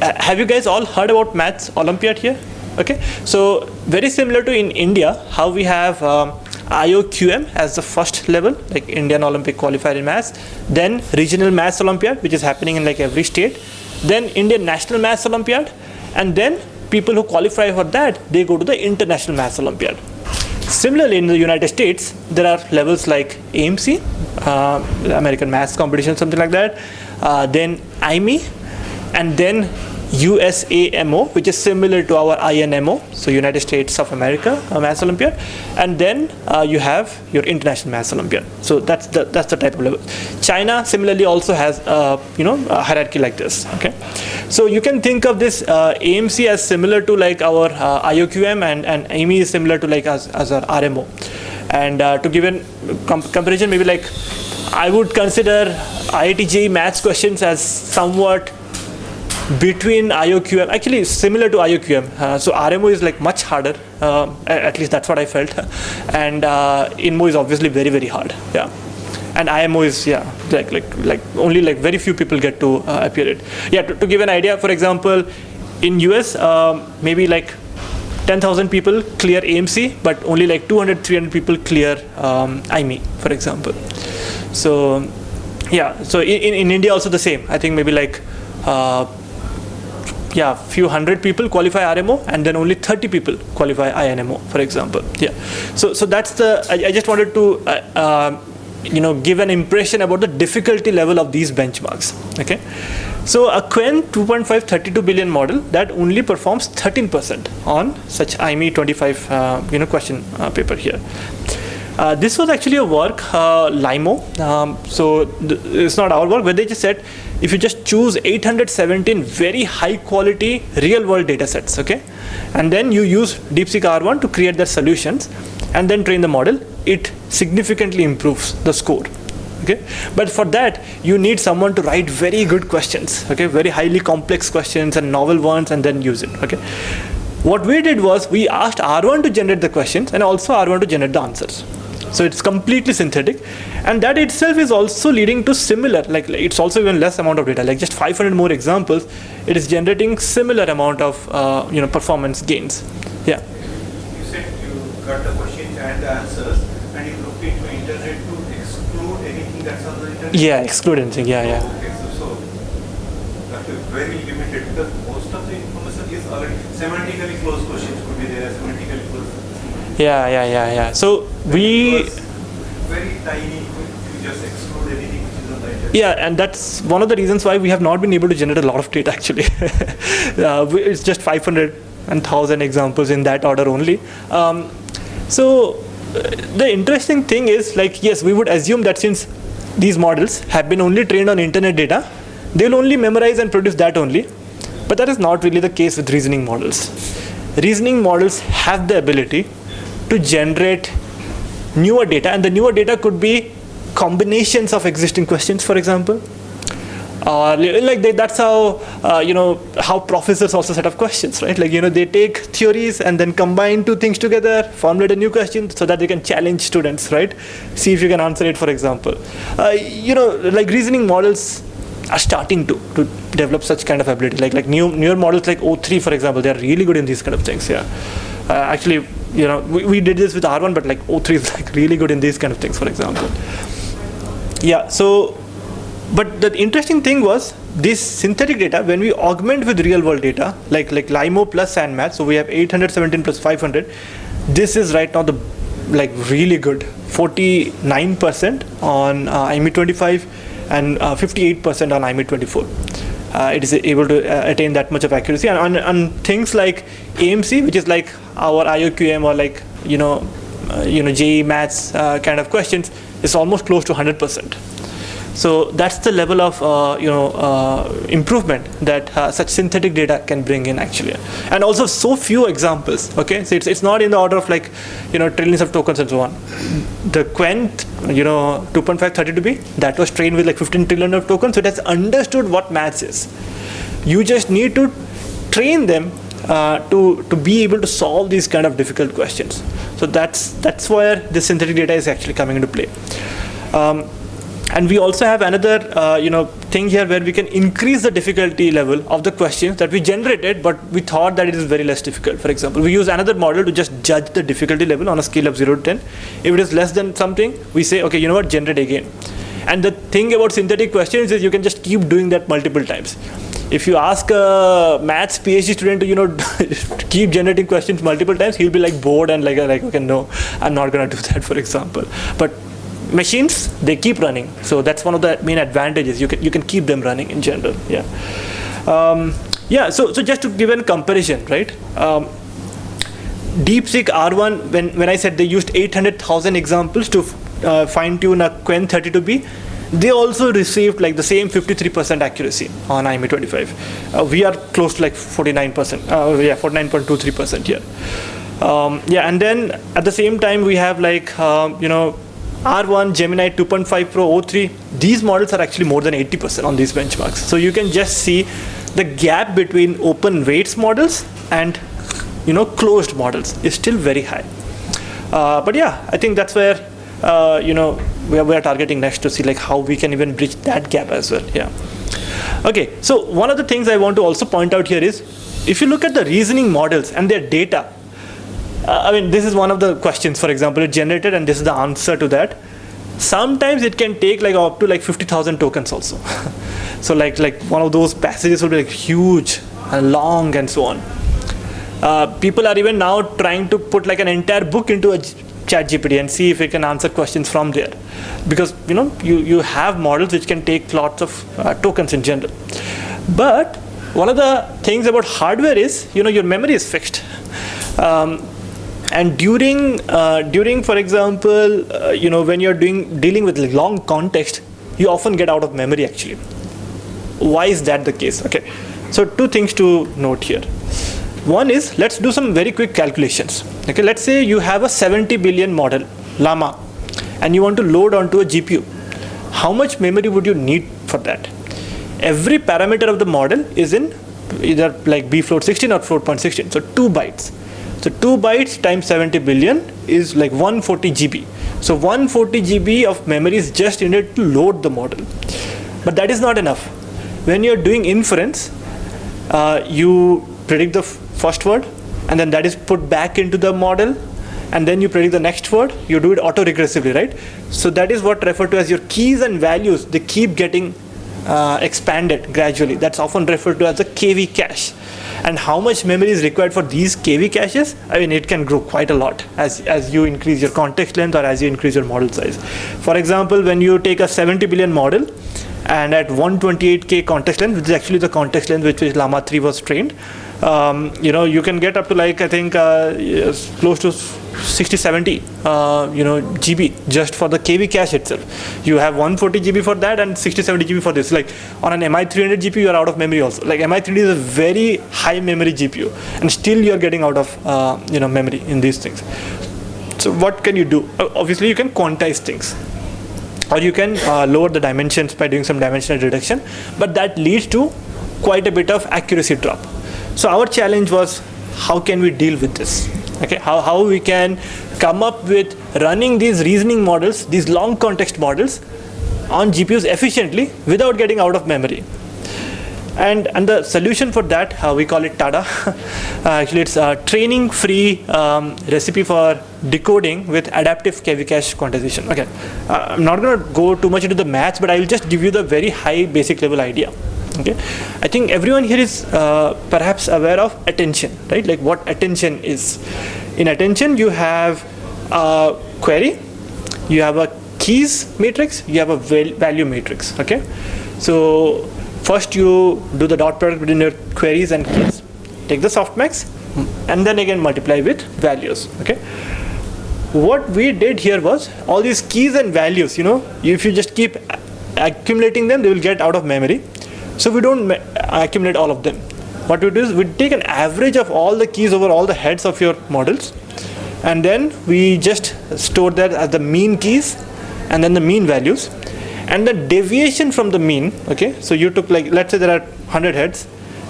have you guys all heard about Maths Olympiad here? Okay, so very similar to in India, how we have IOQM as the first level, like Indian Olympic Qualifier in Maths, then Regional Maths Olympiad, which is happening in like every state, then Indian National Maths Olympiad, and then people who qualify for that, they go to the International Maths Olympiad. Similarly, in the United States, there are levels like AMC, American Maths Competition, something like that, then IME, and then USAMO, which is similar to our INMO, so United States of America Maths Olympiad, and then you have your International Maths Olympiad. So that's the type of level. China similarly also has a hierarchy like this. Okay, so you can think of this AMC as similar to like our IOQM, and IME is similar to like as our RMO. And to give a comparison, maybe like I would consider IIT-JEE maths questions as somewhat between IOQM, actually similar to IOQM. So RMO is like much harder, at least that's what I felt, and INMO is obviously very, very hard. Yeah, and IMO is like only like very few people get to appear it. Yeah, to give an idea, for example, in US maybe like 10,000 people clear AMC, but only like 200-300 people clear IME, for example. So yeah, so in India also the same. I think maybe like few hundred people qualify RMO, and then only 30 people qualify INMO, for example. Yeah, so that's the. I just wanted to give an impression about the difficulty level of these benchmarks. Okay, so a Quen 2.5 32 billion model that only performs 13% on such IME 25 question paper here. This was actually a work, LIMO. So it's not our work, but they just said if you just choose 817 very high quality real world data sets, okay, and then you use DeepSeek R1 to create their solutions and then train the model, it significantly improves the score. Okay, but for that you need someone to write very good questions, okay, very highly complex questions and novel ones, and then use it. Okay, what we did was we asked R1 to generate the questions and also R1 to generate the answers. So it's completely synthetic, and that itself is also leading to similar, like it's also even less amount of data, like just 500 more examples, it is generating similar amount of performance gains. Yeah. You said you got the questions and the answers, and you looked into internet to exclude anything that's on the internet? Yeah, exclude anything, yeah. Okay, so that is very limited, because most of the information is already semantically closed questions could be there, semantically closed. Yeah. So we very tiny, you just exclude anything which is on the internet. Yeah, and that's one of the reasons why we have not been able to generate a lot of data actually. It's just 500 and 1,000 examples in that order only. So the interesting thing is, like, yes, we would assume that since these models have been only trained on internet data, they'll only memorize and produce that only. But that is not really the case with reasoning models. Reasoning models have the ability to generate newer data, and the newer data could be combinations of existing questions, for example. That's how how professors also set up questions, right? Like, they take theories and then combine two things together, formulate a new question so that they can challenge students, right? See if you can answer it, for example. Like reasoning models are starting to develop such kind of ability. Like newer models like O3, for example, they are really good in these kind of things. Yeah. Actually, we did this with R1, but like O3 is like really good in these kind of things, for example. Yeah. So, but the interesting thing was this synthetic data, when we augment with real world data, like LIMO plus SandMath, so we have 817 plus 500. This is right now the really good 49% on IME 25 and 58% on IME 24. It is able to attain that much of accuracy, and on things like AMC, which is like our IOQM or like JEE maths kind of questions, is almost close to 100%. So that's the level of improvement that such synthetic data can bring in actually, and also so few examples. Okay, so it's not in the order of like trillions of tokens and so on. The Quen 2.532b, that was trained with like 15 trillion of tokens, so it has understood what maths is. You just need to train them to be able to solve these kind of difficult questions. So that's where the synthetic data is actually coming into play. And we also have another thing here where we can increase the difficulty level of the questions that we generated, but we thought that it is very less difficult. For example, we use another model to just judge the difficulty level on a scale of 0 to 10. If it is less than something, we say, okay, you know what, generate again. And the thing about synthetic questions is you can just keep doing that multiple times. If you ask a maths PhD student to keep generating questions multiple times, he'll be like bored and like okay, no, I'm not going to do that, for example. But machines, they keep running, so that's one of the main advantages. You can keep them running in general. So just to give a comparison, right? DeepSeek R1, when I said they used 800,000 examples to fine-tune a Quen 32b, they also received like the same 53% accuracy on IME25. We are close to like 49%, 49.23% here. And then at the same time we have like R1, Gemini 2.5 Pro, O3. These models are actually more than 80% on these benchmarks. So you can just see the gap between open weights models and closed models is still very high. But yeah, I think that's where we are targeting next to see like how we can even bridge that gap as well. Okay, so one of the things I want to also point out here is, if you look at the reasoning models and their data, this is one of the questions, for example, it generated, and this is the answer to that. Sometimes it can take like up to like 50,000 tokens also. So like one of those passages will be like huge and long and so on. People are even now trying to put like an entire book into a ChatGPT and see if it can answer questions from there, because you have models which can take lots of tokens in general. But one of the things about hardware is your memory is fixed. And during for example, when you're dealing with long context, you often get out of memory actually. Why is that the case? Okay, so two things to note here. One is, let's do some very quick calculations. Okay, let's say you have a 70 billion model, Llama, and you want to load onto a GPU. How much memory would you need for that? Every parameter of the model is in either like B float 16 or float point 16, so 2 bytes. So 2 bytes times 70 billion is like 140 GB. So 140 GB of memory is just needed to load the model. But that is not enough. When you're doing inference, you predict the first word, and then that is put back into the model, and then you predict the next word. You do it auto-regressively, right? So that is what referred to as your keys and values. They keep getting expanded gradually. That's often referred to as a KV cache. And how much memory is required for these KV caches? It can grow quite a lot as you increase your context length or as you increase your model size. For example, when you take a 70 billion model and at 128K context length, which is actually the context length which Llama 3 was trained, you can get up to like, I think, close to 60-70 GB just for the KV cache itself. You have 140 GB for that and 60-70 GB for this. Like on an MI300 GPU, you are out of memory also. Like MI300 is a very high memory GPU, and still you are getting out of memory in these things. So what can you do? Obviously, you can quantize things, or you can lower the dimensions by doing some dimensional reduction, but that leads to quite a bit of accuracy drop. So our challenge was, how can we deal with this? Okay, how we can come up with running these reasoning models, these long context models on GPUs efficiently without getting out of memory. And the solution for that, we call it TADA. Actually, it's a training-free recipe for decoding with adaptive KV cache quantization. Okay, I'm not going to go too much into the maths, but I will just give you the very high basic level idea. Okay, I think everyone here is perhaps aware of attention, right? Like what attention is. In attention, you have a query, you have a keys matrix, you have a value matrix. Okay, so first you do the dot product between your queries and keys, take the softmax, and then again multiply with values. Okay, what we did here was all these keys and values, if you just keep accumulating them, they will get out of memory. So we don't accumulate all of them. What we do is we take an average of all the keys over all the heads of your models, and then we just store that as the mean keys and then the mean values. And the deviation from the mean, okay, so you took, like, let's say there are 100 heads,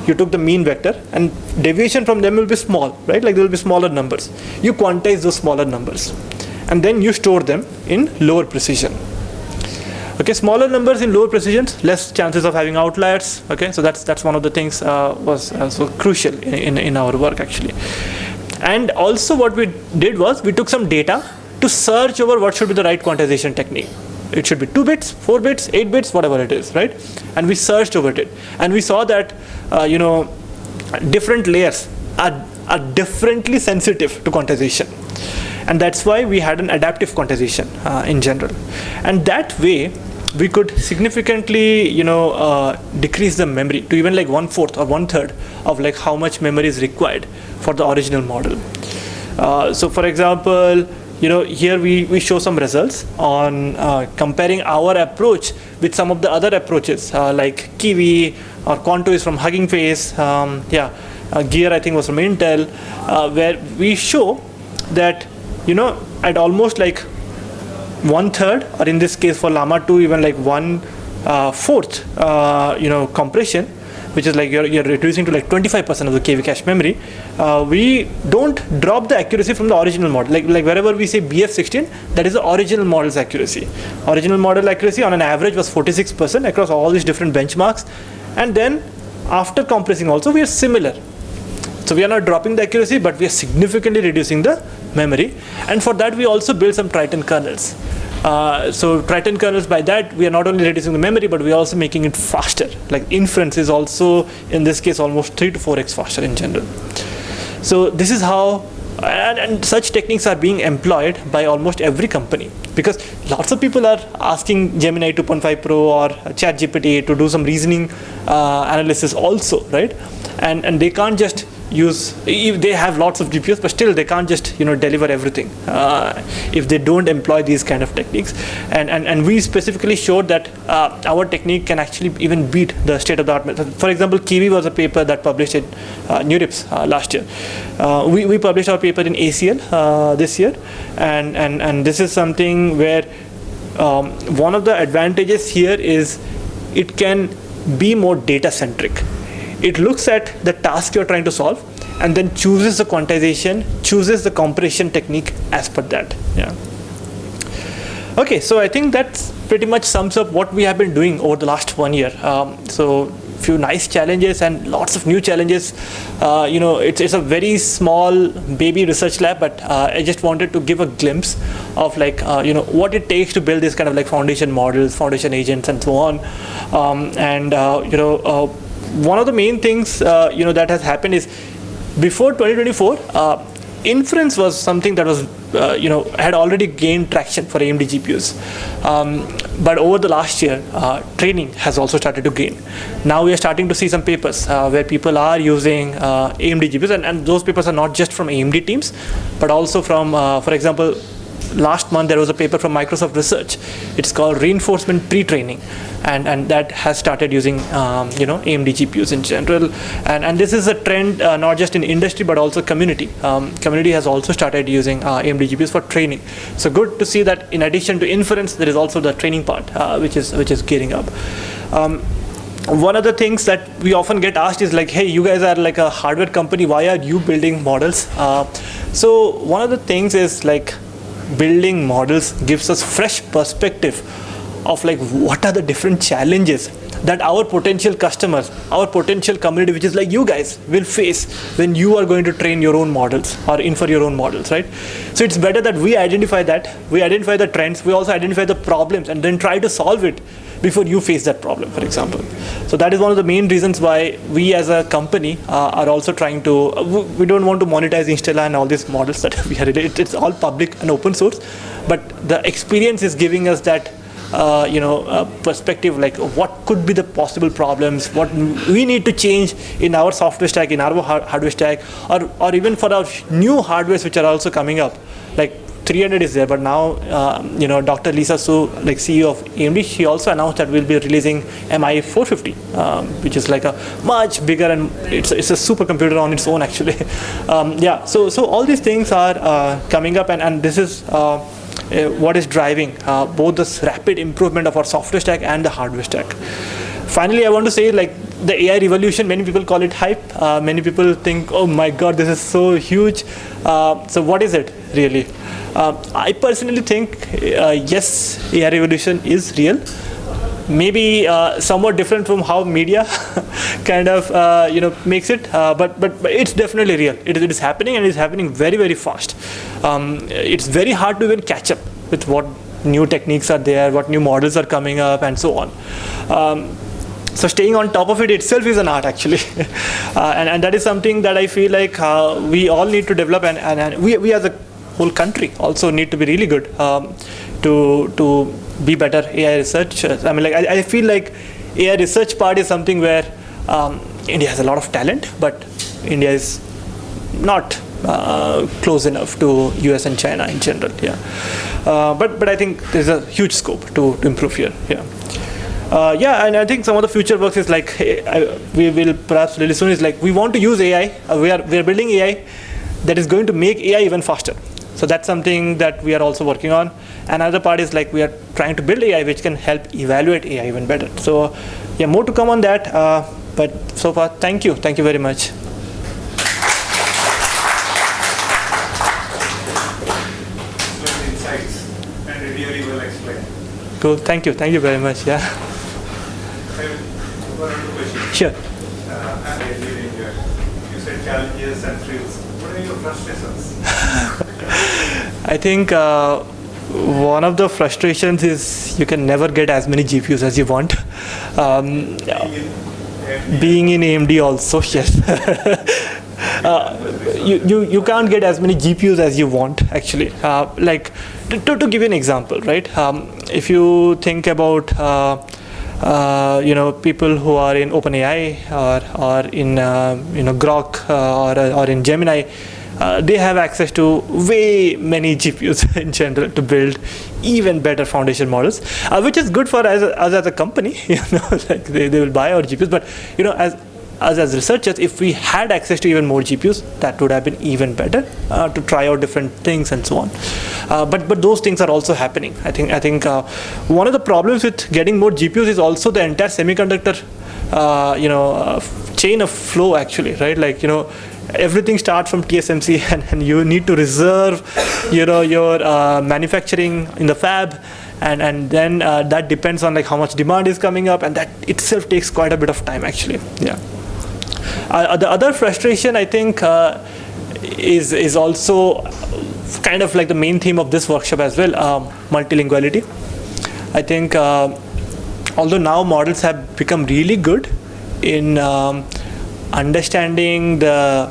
you took the mean vector, and deviation from them will be small, right? Like there will be smaller numbers. You quantize those smaller numbers, and then you store them in lower precision. Okay, smaller numbers in lower precisions, less chances of having outliers. Okay, so that's one of the things was so crucial in our work actually. And also what we did was we took some data to search over what should be the right quantization technique. It should be 2 bits, 4 bits, 8 bits, whatever it is, right? And we searched over it, and we saw that different layers are differently sensitive to quantization. And that's why we had an adaptive quantization in general. And that way, we could significantly, decrease the memory to even like 1/4 or 1/3 of like how much memory is required for the original model. So for example, here we show some results on comparing our approach with some of the other approaches like Kiwi or Quanto is from Hugging Face. Gear I think was from Intel, where we show that at almost like 1/3, or in this case for Llama 2 even like 1/4 compression, which is like you're reducing to like 25% of the KV cache memory. We don't drop the accuracy from the original model. Like wherever we say BF16, that is the original model's accuracy. Original model accuracy on an average was 46% across all these different benchmarks. And then after compressing also, we are similar. So we are not dropping the accuracy, but we are significantly reducing the memory. And for that, we also build some Triton kernels. So Triton kernels, by that, we are not only reducing the memory, but we are also making it faster. Like inference is also, in this case, almost 3 to 4x faster in general. So this is how, and such techniques are being employed by almost every company, because lots of people are asking Gemini 2.5 Pro or ChatGPT to do some reasoning analysis also, right? And they can't just use, if they have lots of GPUs, but still they can't just deliver everything if they don't employ these kind of techniques. And we specifically showed that our technique can actually even beat the state-of-the-art method. For example, Kiwi was a paper that published in NeurIPS last year. We published our paper in ACL this year, and this is something where one of the advantages here is it can be more data-centric. It looks at the task you're trying to solve and then chooses the quantization, chooses the compression technique as per that. Yeah. Okay, so I think that pretty much sums up what we have been doing over the last 1 year. So few nice challenges and lots of new challenges. It's a very small baby research lab, but I just wanted to give a glimpse of like what it takes to build this kind of like foundation models, foundation agents, and so on. One of the main things that has happened is before 2024, inference was something that was had already gained traction for AMD GPUs, but over the last year, training has also started to gain. Now we are starting to see some papers where people are using AMD GPUs, and those papers are not just from AMD teams, but also from, for example, last month there was a paper from Microsoft Research. It's called Reinforcement Pre-Training, and that has started using AMD GPUs in general. And this is a trend not just in industry but also community. Community has also started using AMD GPUs for training. So good to see that in addition to inference, there is also the training part which is gearing up. One of the things that we often get asked is like, hey, you guys are like a hardware company, why are you building models? So one of the things is like building models gives us fresh perspective of like what are the different challenges that our potential customers, our potential community, which is like you guys, will face when you are going to train your own models or infer your own models, right? So it's better that we identify that, we identify the trends, we also identify the problems and then try to solve it before you face that problem, for example. So that is one of the main reasons why we as a company are also trying to, we don't want to monetize Installa and all these models that we are, it's all public and open source, but the experience is giving us that perspective, like what could be the possible problems, what we need to change in our software stack, in our hardware stack, or even for our new hardwares which are also coming up, like 300 is there, but now Dr. Lisa Su, like CEO of AMD, she also announced that we'll be releasing MI 450, which is like a much bigger, and it's a supercomputer on its own actually. So all these things are coming up, and this is what is driving both this rapid improvement of our software stack and the hardware stack. Finally, I want to say, like, the AI revolution, many people call it hype. Many people think, oh my God, this is so huge. So what is it really? I personally think, yes, AI revolution is real. Maybe somewhat different from how media kind of makes it, but it's definitely real. It is happening, and it's happening very, very fast. It's very hard to even catch up with what new techniques are there, what new models are coming up, and so on. So staying on top of it itself is an art actually. And that is something that I feel like we all need to develop, and we as a whole country also need to be really good to be better AI researchers. I mean, like, I feel like AI research part is something where India has a lot of talent, but India is not close enough to US and China in general. But I think there's a huge scope to improve here. And I think some of the future works is like, we will perhaps really soon, is like, we want to use AI. We are building AI that is going to make AI even faster. So that's something that we are also working on. Another part is like, we are trying to build AI which can help evaluate AI even better. So more to come on that. But so far, thank you very much. Excellent insights and really well explained. Cool. Thank you very much. Yeah. One or two questions. Sure. You said challenges and thrills. What are your frustrations? I think one of the frustrations is you can never get as many GPUs as you want. Being in AMD also, yes. You can't get as many GPUs as you want actually. Like to give you an example, right? If you think about people who are in OpenAI or in Grok or in Gemini, they have access to way many GPUs in general to build even better foundation models, which is good for us as a company. Like they will buy our GPUs, but as researchers, if we had access to even more GPUs, that would have been even better to try out different things and so on. But those things are also happening. I think one of the problems with getting more GPUs is also the entire semiconductor chain of flow actually, right? Like everything starts from TSMC, and you need to reserve your manufacturing in the fab, and then that depends on like how much demand is coming up, and that itself takes quite a bit of time actually. The other frustration I think is also kind of like the main theme of this workshop as well, multilinguality. I think although now models have become really good in understanding the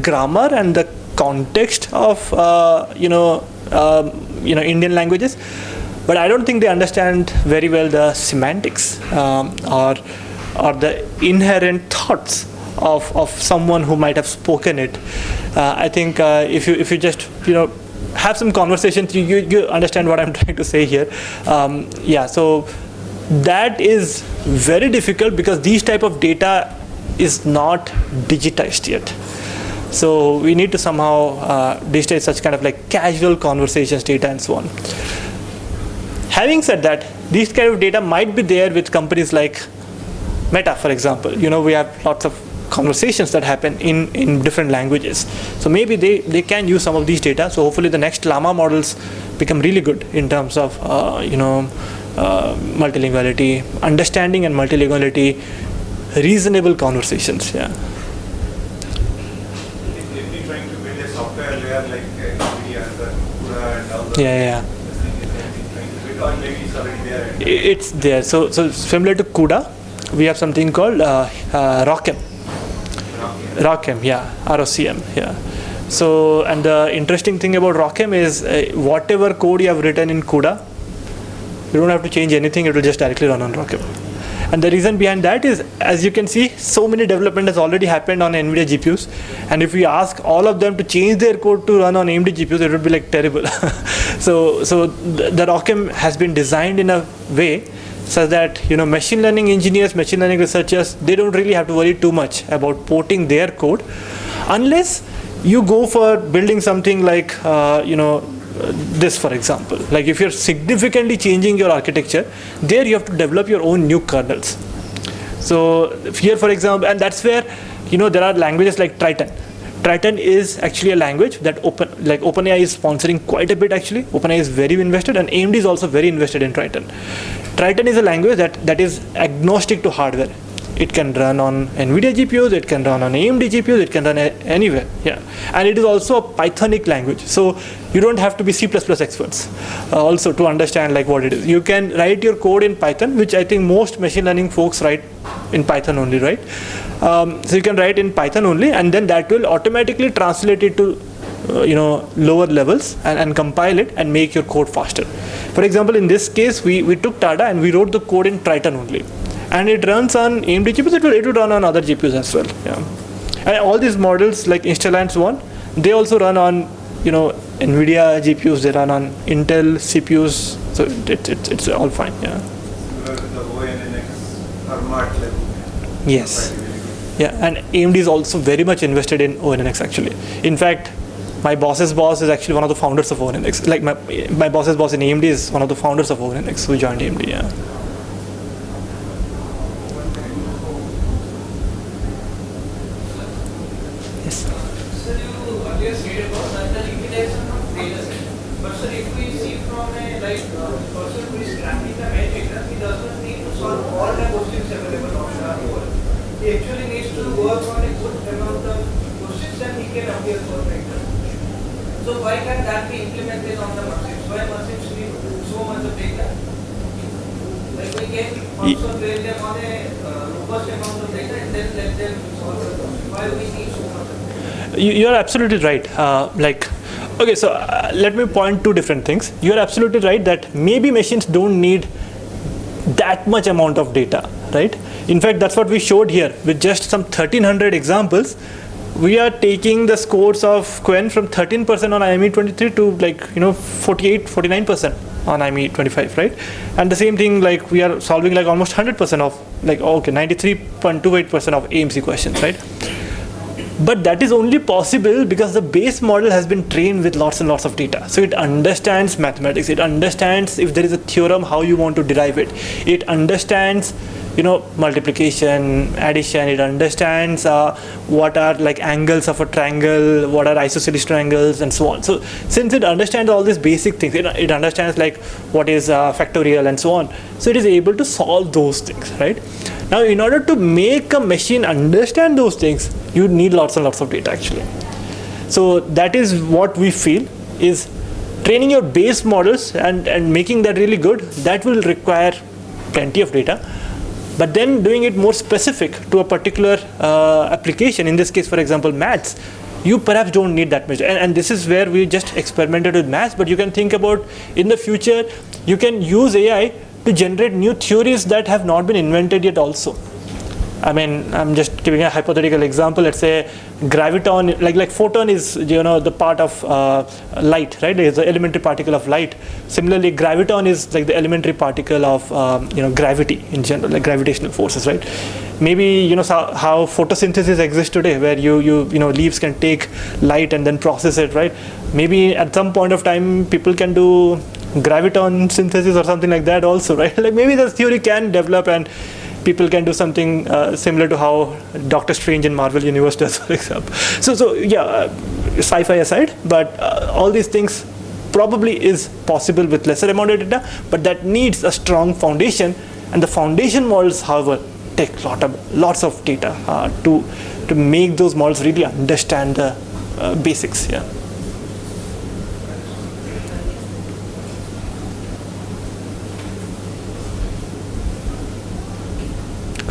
grammar and the context of Indian languages, but I don't think they understand very well the semantics or the inherent thoughts of someone who might have spoken it. I think if you just have some conversations, you understand what I'm trying to say here. So that is very difficult because these type of data is not digitized yet. So we need to somehow digitize such kind of like casual conversations data and so on. Having said that, these kind of data might be there with companies like Meta, for example. We have lots of conversations that happen in different languages. So maybe they can use some of these data. So hopefully the next Llama models become really good in terms of multilinguality, understanding and multilinguality, reasonable conversations. If you're trying to build a software layer like NVIDIA and CUDA and all those, or maybe it's already there. It's there. So similar to CUDA, we have something called ROCm. ROCm, ROCm. So, and the interesting thing about ROCm is whatever code you have written in CUDA, you don't have to change anything, it will just directly run on ROCm. And the reason behind that is, as you can see, so many development has already happened on NVIDIA GPUs. And if we ask all of them to change their code to run on AMD GPUs, it would be like terrible. so the ROCm has been designed in a way such that, machine learning engineers, machine learning researchers, they don't really have to worry too much about porting their code, unless you go for building something like, this, for example. Like if you're significantly changing your architecture, there you have to develop your own new kernels. So here, for example, and that's where, there are languages like Triton. Triton is actually a language that OpenAI is sponsoring quite a bit actually. OpenAI is very invested, and AMD is also very invested in Triton. Triton is a language that is agnostic to hardware. It can run on NVIDIA GPUs, it can run on AMD GPUs, it can run anywhere. Yeah, and it is also a Pythonic language, so you don't have to be C++ experts also to understand like what it is. You can write your code in Python, which I think most machine learning folks write in Python only, right? So you can write in Python only, and then that will automatically translate it to lower levels and compile it and make your code faster. For example, in this case, we took Tada and we wrote the code in Triton only. And it runs on AMD GPUs, it will run on other GPUs as well. Yeah. And all these models like Installance 1, they also run on NVIDIA GPUs, they run on Intel CPUs, so it's all fine. Yeah. Similar to the ONNX or Mart level. Yes. Yeah, and AMD is also very much invested in ONNX actually. In fact, my boss's boss is actually one of the founders of ONNX. Like my boss's boss in AMD is one of the founders of ONNX who joined AMD. Yeah. Yes. Sir, you earlier said about the limitation of data set. But sir, if we see from a person who is cracking the data, he does not need to solve all the questions available on the world. He actually needs to work on a good amount of questions and he can appear for vector. So why can that be implemented on the machines? Why machines need so much of data? Like we can also train them on a robust amount of data and then let them solve the problem. Why we need so much? You're absolutely right. Okay, so let me point two different things. You're absolutely right that maybe machines don't need that much amount of data, right? In fact, that's what we showed here with just some 1300 examples. We are taking the scores of Quen from 13% on IME23 to 49% on IME25, right? And the same thing, like we are solving like almost 100% of 93.28% of AMC questions, right? But that is only possible because the base model has been trained with lots and lots of data. So it understands mathematics. It understands if there is a theorem, how you want to derive it. It understands, multiplication, addition. It understands what are like angles of a triangle, what are isosceles triangles, and so on. So since it understands all these basic things, it understands like what is factorial and so on. So it is able to solve those things, right? Now, in order to make a machine understand those things, you need lots and lots of data actually. So that is what we feel is training your base models and making that really good. That will require plenty of data. But then doing it more specific to a particular application, in this case, for example, maths, you perhaps don't need that much. And this is where we just experimented with maths, but you can think about in the future, you can use AI to generate new theories that have not been invented yet also. I mean, I'm just giving a hypothetical example. Let's say graviton, like photon is, the part of light, right? It's the elementary particle of light. Similarly, graviton is like the elementary particle of, gravity in general, like gravitational forces, right? Maybe, how photosynthesis exists today, where leaves can take light and then process it, right? Maybe at some point of time, people can do graviton synthesis or something like that also, right? Like maybe the theory can develop and people can do something similar to how Doctor Strange in Marvel Universe does, for example. So yeah, sci-fi aside, but all these things probably is possible with lesser amount of data, but that needs a strong foundation, and the foundation models, however, take lots of data to make those models really understand the basics. Yeah.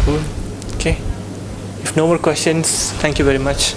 Cool. Okay. If no more questions, thank you very much.